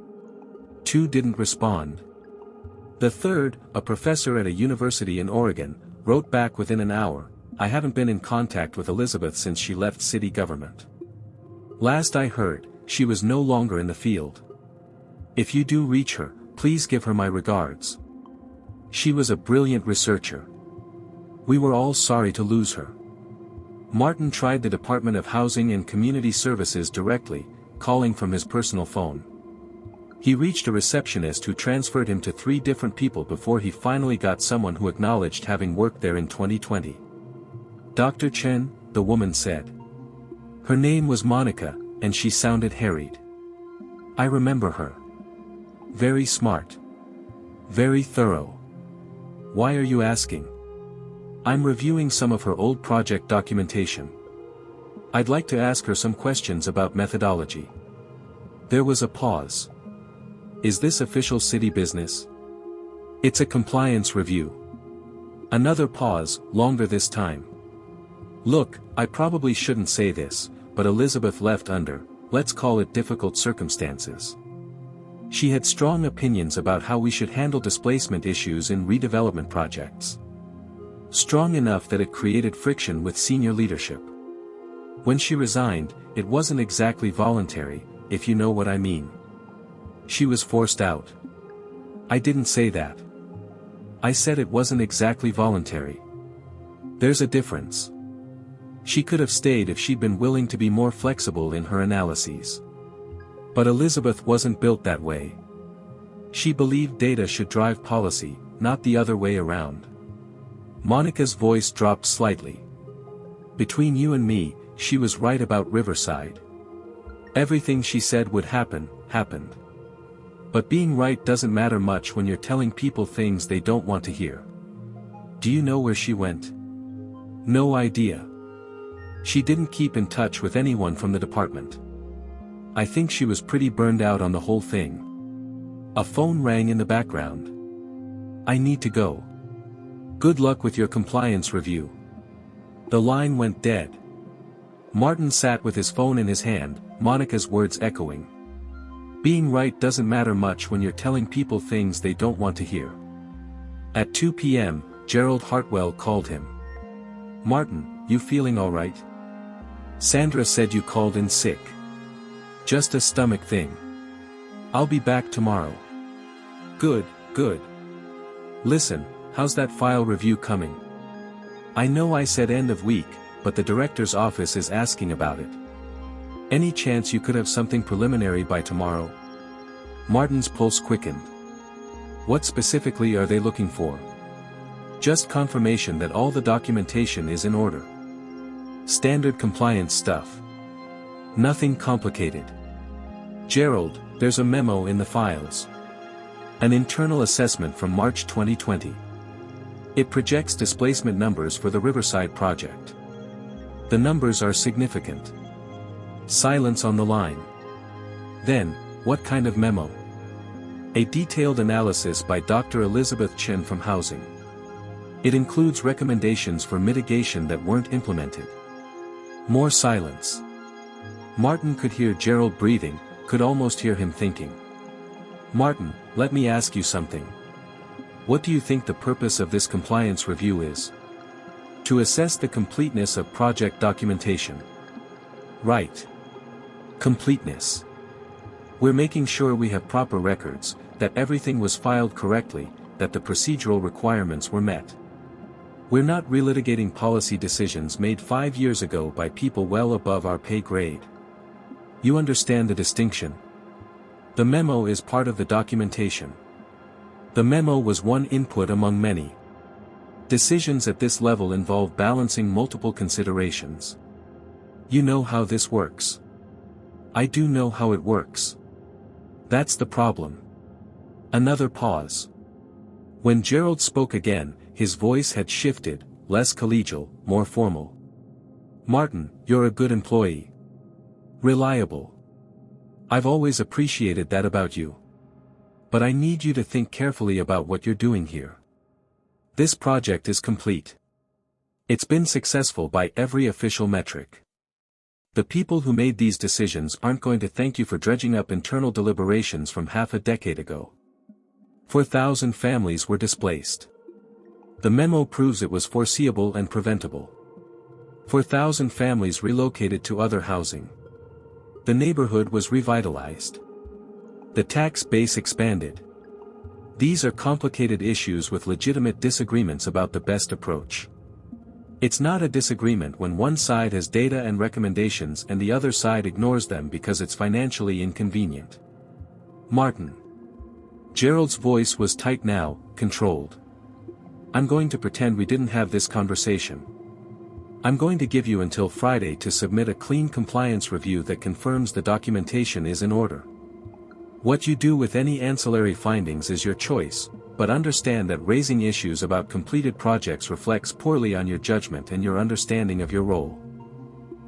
2 didn't respond. The third, a professor at a university in Oregon, wrote back within an hour, "I haven't been in contact with Elizabeth since she left city government. Last I heard, she was no longer in the field. If you do reach her, please give her my regards. She was a brilliant researcher. We were all sorry to lose her." Martin tried the Department of Housing and Community Services directly, calling from his personal phone. He reached a receptionist who transferred him to 3 different people before he finally got someone who acknowledged having worked there in 2020. "Dr. Chen," the woman said. Her name was Monica, and she sounded harried. "I remember her. Very smart. Very thorough. Why are you asking?" "I'm reviewing some of her old project documentation. I'd like to ask her some questions about methodology." There was a pause. "Is this official city business?" "It's a compliance review." Another pause, longer this time. "Look, I probably shouldn't say this, but Elizabeth left under, let's call it difficult circumstances. She had strong opinions about how we should handle displacement issues in redevelopment projects. Strong enough that it created friction with senior leadership. When she resigned, it wasn't exactly voluntary, if you know what I mean. She was forced out." "I didn't say that. I said it wasn't exactly voluntary. There's a difference. She could have stayed if she'd been willing to be more flexible in her analyses. But Elizabeth wasn't built that way. She believed data should drive policy, not the other way around." Monica's voice dropped slightly. "Between you and me, she was right about Riverside. Everything she said would happen, happened. But being right doesn't matter much when you're telling people things they don't want to hear." "Do you know where she went?" "No idea. She didn't keep in touch with anyone from the department. I think she was pretty burned out on the whole thing." A phone rang in the background. "I need to go. Good luck with your compliance review." The line went dead. Martin sat with his phone in his hand, Monica's words echoing. Being right doesn't matter much when you're telling people things they don't want to hear. At 2 p.m., Gerald Hartwell called him. "Martin, you feeling all right? Sandra said you called in sick." "Just a stomach thing. I'll be back tomorrow." "Good, good. Listen, how's that file review coming? I know I said end of week, but the director's office is asking about it. Any chance you could have something preliminary by tomorrow? Martin's pulse quickened. What specifically are they looking for? Just confirmation that all the documentation is in order. Standard compliance stuff. Nothing complicated. Gerald, there's a memo in the files. An internal assessment from March 2020. It projects displacement numbers for the Riverside project. The numbers are significant. Silence on the line. Then, what kind of memo? A detailed analysis by Dr. Elizabeth Chen from Housing. It includes recommendations for mitigation that weren't implemented. More silence. Martin could hear Gerald breathing, could almost hear him thinking. Martin, let me ask you something. What do you think the purpose of this compliance review is? To assess the completeness of project documentation. Right. Completeness. We're making sure we have proper records, that everything was filed correctly, that the procedural requirements were met. We're not relitigating policy decisions made 5 years ago by people well above our pay grade. You understand the distinction? The memo is part of the documentation. The memo was one input among many. Decisions at this level involve balancing multiple considerations. You know how this works. I do know how it works. That's the problem. Another pause. When Gerald spoke again, his voice had shifted, less collegial, more formal. Martin, you're a good employee. Reliable. I've always appreciated that about you. But I need you to think carefully about what you're doing here. This project is complete. It's been successful by every official metric. The people who made these decisions aren't going to thank you for dredging up internal deliberations from half a decade ago. 4,000 families were displaced. The memo proves it was foreseeable and preventable. 4,000 families relocated to other housing. The neighborhood was revitalized. The tax base expanded. These are complicated issues with legitimate disagreements about the best approach. It's not a disagreement when one side has data and recommendations and the other side ignores them because it's financially inconvenient. Martin. Gerald's voice was tight now, controlled. I'm going to pretend we didn't have this conversation. I'm going to give you until Friday to submit a clean compliance review that confirms the documentation is in order. What you do with any ancillary findings is your choice, but understand that raising issues about completed projects reflects poorly on your judgment and your understanding of your role.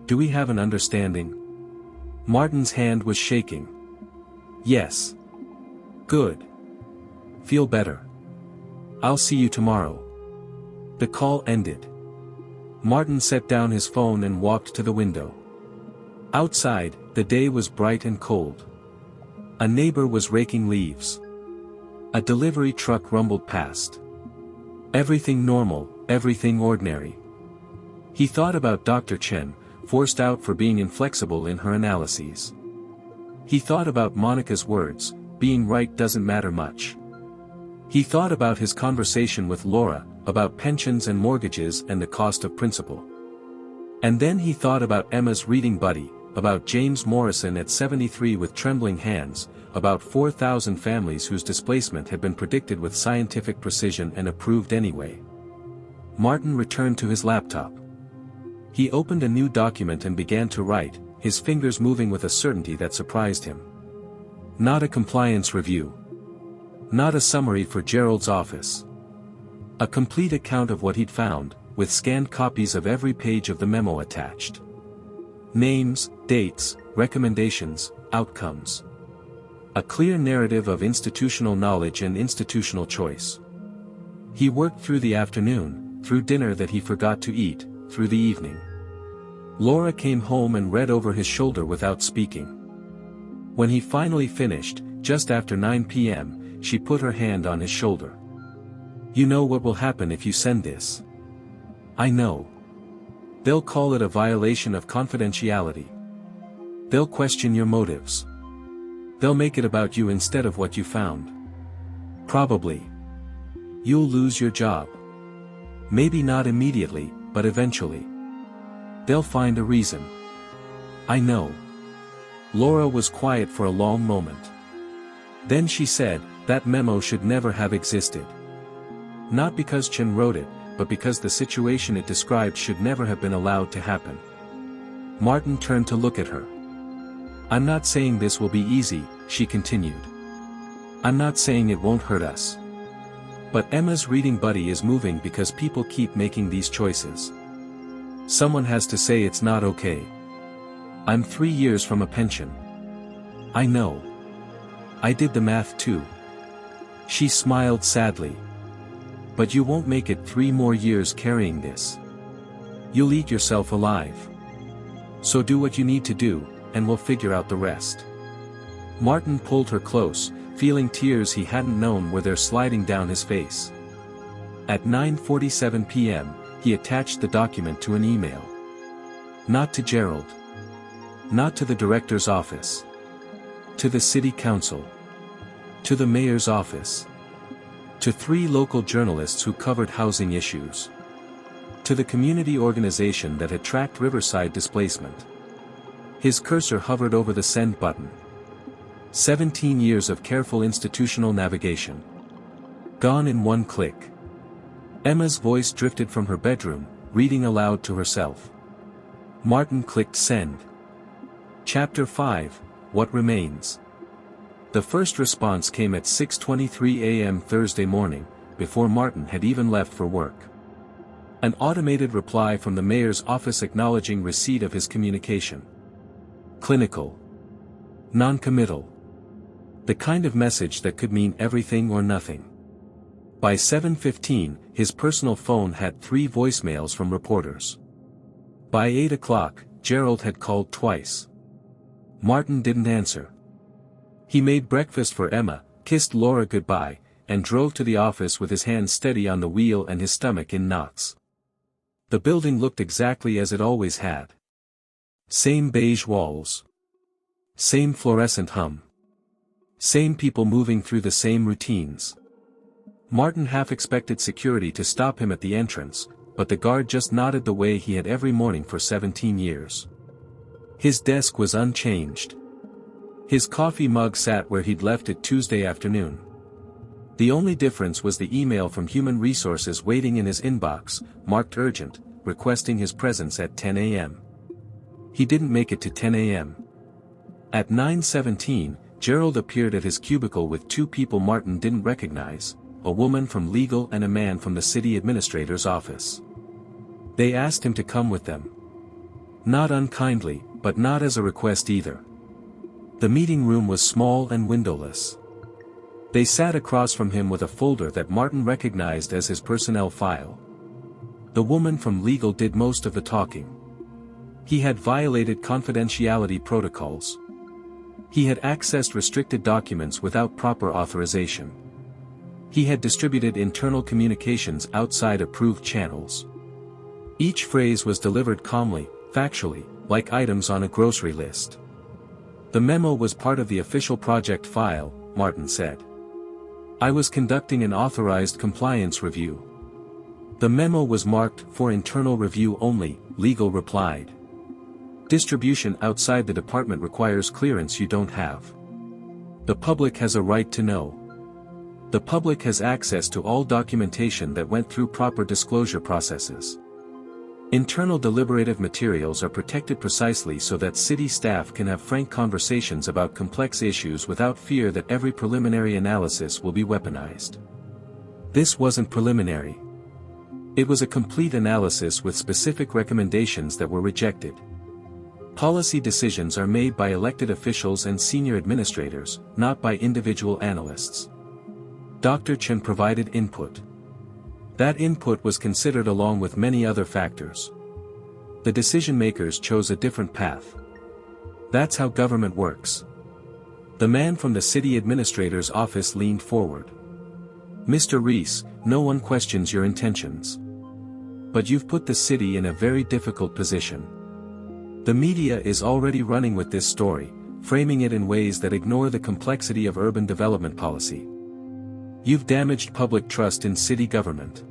Do we have an understanding? Martin's hand was shaking. Yes. Good. Feel better. I'll see you tomorrow. The call ended. Martin set down his phone and walked to the window. Outside, the day was bright and cold. A neighbor was raking leaves. A delivery truck rumbled past. Everything normal, everything ordinary. He thought about Dr. Chen, forced out for being inflexible in her analyses. He thought about Monica's words, being right doesn't matter much. He thought about his conversation with Laura, about pensions and mortgages and the cost of principal. And then he thought about Emma's reading buddy, about James Morrison at 73 with trembling hands, about 4,000 families whose displacement had been predicted with scientific precision and approved anyway. Martin returned to his laptop. He opened a new document and began to write, his fingers moving with a certainty that surprised him. Not a compliance review. Not a summary for Gerald's office. A complete account of what he'd found, with scanned copies of every page of the memo attached. Names, dates, recommendations, outcomes. A clear narrative of institutional knowledge and institutional choice. He worked through the afternoon, through dinner that he forgot to eat, through the evening. Laura came home and read over his shoulder without speaking. When he finally finished, just after 9 p.m., she put her hand on his shoulder. You know what will happen if you send this? I know. They'll call it a violation of confidentiality. They'll question your motives. They'll make it about you instead of what you found. Probably. You'll lose your job. Maybe not immediately, but eventually. They'll find a reason. I know. Laura was quiet for a long moment. Then she said, that memo should never have existed. Not because Chen wrote it, but because the situation it described should never have been allowed to happen. Martin turned to look at her. I'm not saying this will be easy, she continued. I'm not saying it won't hurt us. But Emma's reading buddy is moving because people keep making these choices. Someone has to say it's not okay. I'm 3 years from a pension. I know. I did the math too. She smiled sadly. But you won't make it 3 more years carrying this. You'll eat yourself alive. So do what you need to do, and we'll figure out the rest. Martin pulled her close, feeling tears he hadn't known were there sliding down his face. At 9:47 p.m., he attached the document to an email. Not to Gerald. Not to the director's office. To the city council. To the mayor's office. To 3 local journalists who covered housing issues. To the community organization that had tracked Riverside displacement. His cursor hovered over the send button. 17 years of careful institutional navigation. Gone in one click. Emma's voice drifted from her bedroom, reading aloud to herself. Martin clicked send. Chapter 5, What Remains. The first response came at 6:23 a.m. Thursday morning, before Martin had even left for work. An automated reply from the mayor's office acknowledging receipt of his communication. Clinical. Non-committal. The kind of message that could mean everything or nothing. By 7:15, his personal phone had 3 voicemails from reporters. By 8 o'clock, Gerald had called twice. Martin didn't answer. He made breakfast for Emma, kissed Laura goodbye, and drove to the office with his hands steady on the wheel and his stomach in knots. The building looked exactly as it always had. Same beige walls. Same fluorescent hum. Same people moving through the same routines. Martin half expected security to stop him at the entrance, but the guard just nodded the way he had every morning for 17 years. His desk was unchanged. His coffee mug sat where he'd left it Tuesday afternoon. The only difference was the email from Human Resources waiting in his inbox, marked urgent, requesting his presence at 10 a.m. He didn't make it to 10 a.m. At 9:17, Gerald appeared at his cubicle with 2 people Martin didn't recognize, a woman from legal and a man from the city administrator's office. They asked him to come with them. Not unkindly, but not as a request either. The meeting room was small and windowless. They sat across from him with a folder that Martin recognized as his personnel file. The woman from legal did most of the talking. He had violated confidentiality protocols. He had accessed restricted documents without proper authorization. He had distributed internal communications outside approved channels. Each phrase was delivered calmly, factually, like items on a grocery list. The memo was part of the official project file, Martin said. I was conducting an authorized compliance review. The memo was marked for internal review only, legal replied. Distribution outside the department requires clearance you don't have. The public has a right to know. The public has access to all documentation that went through proper disclosure processes. Internal deliberative materials are protected precisely so that city staff can have frank conversations about complex issues without fear that every preliminary analysis will be weaponized. This wasn't preliminary. It was a complete analysis with specific recommendations that were rejected. Policy decisions are made by elected officials and senior administrators, not by individual analysts. Dr. Chen provided input. That input was considered along with many other factors. The decision-makers chose a different path. That's how government works. The man from the city administrator's office leaned forward. Mr. Reese, no one questions your intentions. But you've put the city in a very difficult position. The media is already running with this story, framing it in ways that ignore the complexity of urban development policy. You've damaged public trust in city government.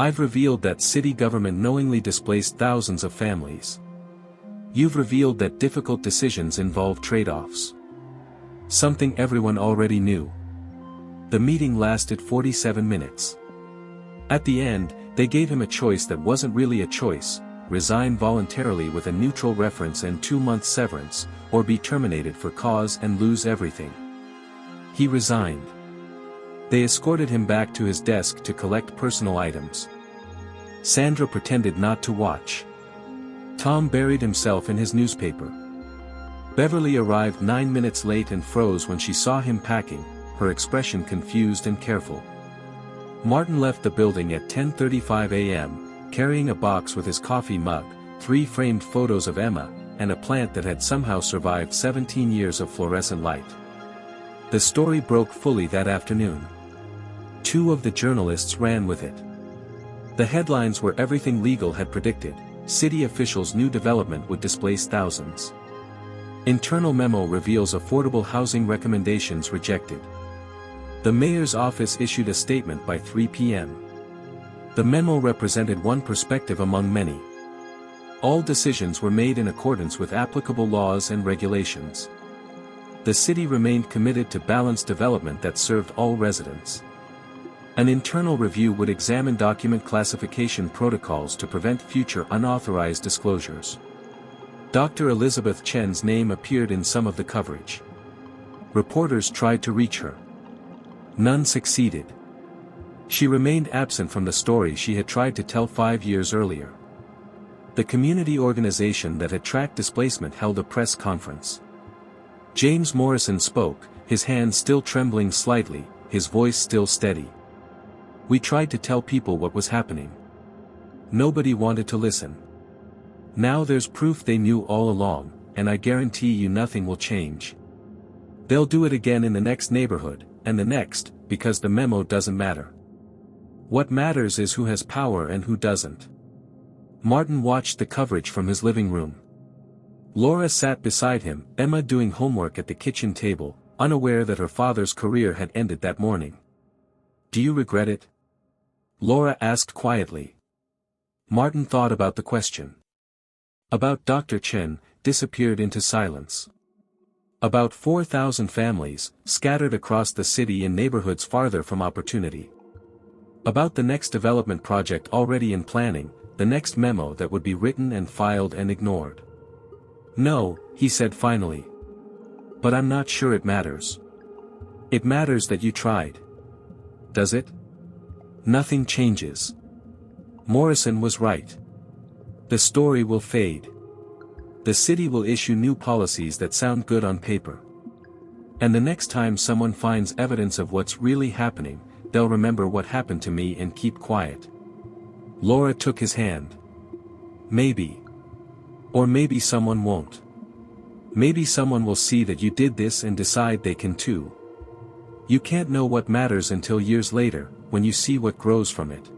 I've revealed that city government knowingly displaced thousands of families. You've revealed that difficult decisions involve trade-offs. Something everyone already knew. The meeting lasted 47 minutes. At the end, they gave him a choice that wasn't really a choice: resign voluntarily with a neutral reference and 2-month severance, or be terminated for cause and lose everything. He resigned. They escorted him back to his desk to collect personal items. Sandra pretended not to watch. Tom buried himself in his newspaper. Beverly arrived 9 minutes late and froze when she saw him packing, her expression confused and careful. Martin left the building at 10:35 a.m., carrying a box with his coffee mug, 3 framed photos of Emma, and a plant that had somehow survived 17 years of fluorescent light. The story broke fully that afternoon. 2 of the journalists ran with it. The headlines were everything legal had predicted: city officials' new development would displace thousands. Internal memo reveals affordable housing recommendations rejected. The mayor's office issued a statement by 3 p.m. The memo represented one perspective among many. All decisions were made in accordance with applicable laws and regulations. The city remained committed to balanced development that served all residents. An internal review would examine document classification protocols to prevent future unauthorized disclosures. Dr. Elizabeth Chen's name appeared in some of the coverage. Reporters tried to reach her. None succeeded. She remained absent from the story she had tried to tell 5 years earlier. The community organization that had tracked displacement held a press conference. James Morrison spoke, his hand still trembling slightly, his voice still steady. "We tried to tell people what was happening. Nobody wanted to listen. Now there's proof they knew all along, and I guarantee you nothing will change. They'll do it again in the next neighborhood, and the next, because the memo doesn't matter. What matters is who has power and who doesn't." Martin watched the coverage from his living room. Laura sat beside him, Emma doing homework at the kitchen table, unaware that her father's career had ended that morning. "Do you regret it?" Laura asked quietly. Martin thought about the question. About Dr. Chen, disappeared into silence. About 4,000 families, scattered across the city in neighborhoods farther from opportunity. About the next development project already in planning, the next memo that would be written and filed and ignored. "No," he said finally. "But I'm not sure it matters. It matters that you tried. Does it? Nothing changes." Morrison was right. The story will fade. The city will issue new policies that sound good on paper. And the next time someone finds evidence of what's really happening, they'll remember what happened to me and keep quiet. Laura took his hand. "Maybe. Or maybe someone won't. Maybe someone will see that you did this and decide they can too. You can't know what matters until years later, when you see what grows from it."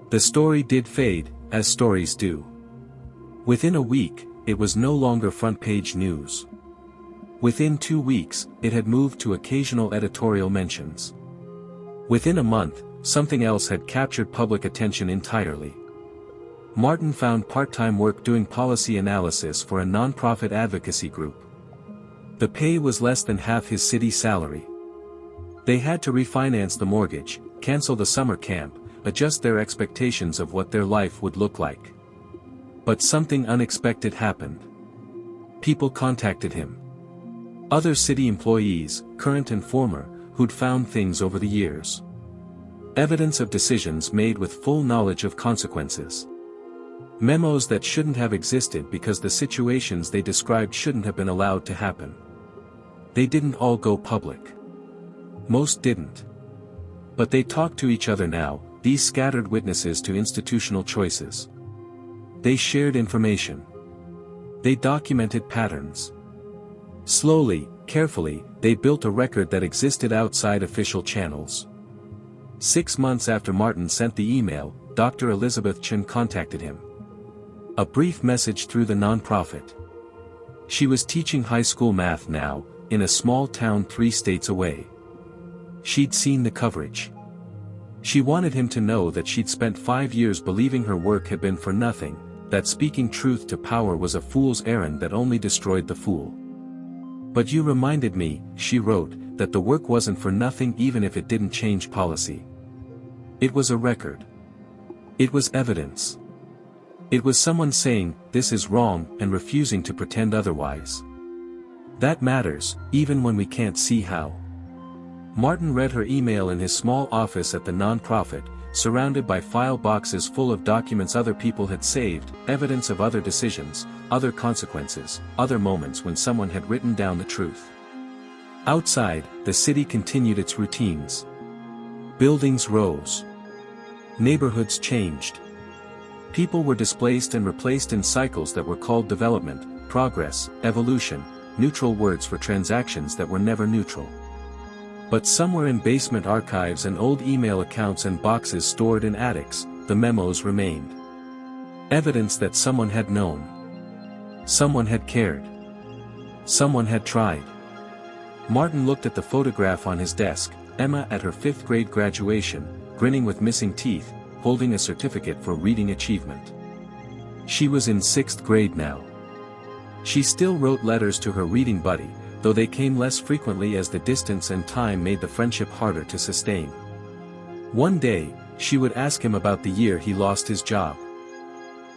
The story did fade, as stories do. Within a week, it was no longer front-page news. Within 2 weeks, it had moved to occasional editorial mentions. Within a month, something else had captured public attention entirely. Martin found part-time work doing policy analysis for a non-profit advocacy group. The pay was less than half his city salary. They had to refinance the mortgage, cancel the summer camp, adjust their expectations of what their life would look like. But something unexpected happened. People contacted him. Other city employees, current and former, who'd found things over the years. Evidence of decisions made with full knowledge of consequences. Memos that shouldn't have existed because the situations they described shouldn't have been allowed to happen. They didn't all go public. Most didn't. But they talk to each other now, these scattered witnesses to institutional choices. They shared information. They documented patterns. Slowly, carefully, they built a record that existed outside official channels. 6 months after Martin sent the email, Dr. Elizabeth Chen contacted him. A brief message through the nonprofit. She was teaching high school math now, in a small town 3 states away. She'd seen the coverage. She wanted him to know that she'd spent 5 years believing her work had been for nothing, that speaking truth to power was a fool's errand that only destroyed the fool. "But you reminded me," she wrote, "that the work wasn't for nothing even if it didn't change policy. It was a record. It was evidence. It was someone saying, this is wrong, and refusing to pretend otherwise. That matters, even when we can't see how." Martin read her email in his small office at the non-profit, surrounded by file boxes full of documents other people had saved, evidence of other decisions, other consequences, other moments when someone had written down the truth. Outside, the city continued its routines. Buildings rose. Neighborhoods changed. People were displaced and replaced in cycles that were called development, progress, evolution, neutral words for transactions that were never neutral. But somewhere in basement archives and old email accounts and boxes stored in attics, the memos remained. Evidence that someone had known. Someone had cared. Someone had tried. Martin looked at the photograph on his desk, Emma at her 5th grade graduation, grinning with missing teeth, holding a certificate for reading achievement. She was in 6th grade now. She still wrote letters to her reading buddy, though they came less frequently as the distance and time made the friendship harder to sustain. One day, she would ask him about the year he lost his job.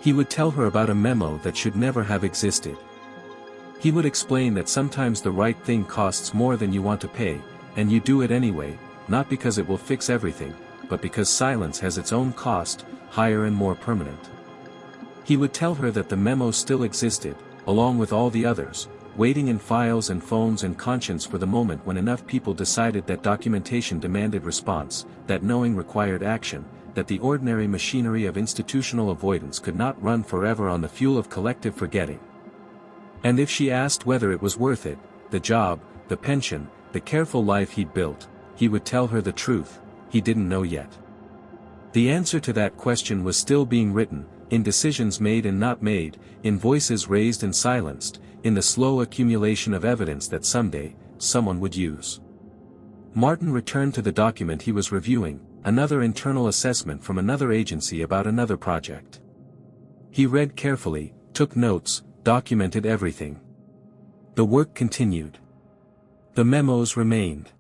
He would tell her about a memo that should never have existed. He would explain that sometimes the right thing costs more than you want to pay, and you do it anyway, not because it will fix everything, but because silence has its own cost, higher and more permanent. He would tell her that the memo still existed, along with all the others, waiting in files and phones and conscience for the moment when enough people decided that documentation demanded response, that knowing required action, that the ordinary machinery of institutional avoidance could not run forever on the fuel of collective forgetting. And if she asked whether it was worth it, the job, the pension, the careful life he'd built, he would tell her the truth, he didn't know yet. The answer to that question was still being written, in decisions made and not made, in voices raised and silenced, in the slow accumulation of evidence that someday, someone would use. Martin returned to the document he was reviewing, another internal assessment from another agency about another project. He read carefully, took notes, documented everything. The work continued. The memos remained.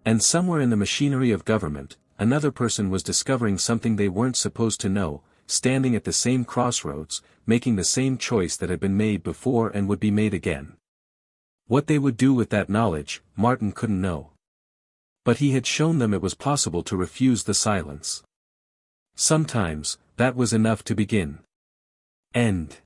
And somewhere in the machinery of government, another person was discovering something they weren't supposed to know, standing at the same crossroads, making the same choice that had been made before and would be made again. What they would do with that knowledge, Martin couldn't know. But he had shown them it was possible to refuse the silence. Sometimes, that was enough to begin. End.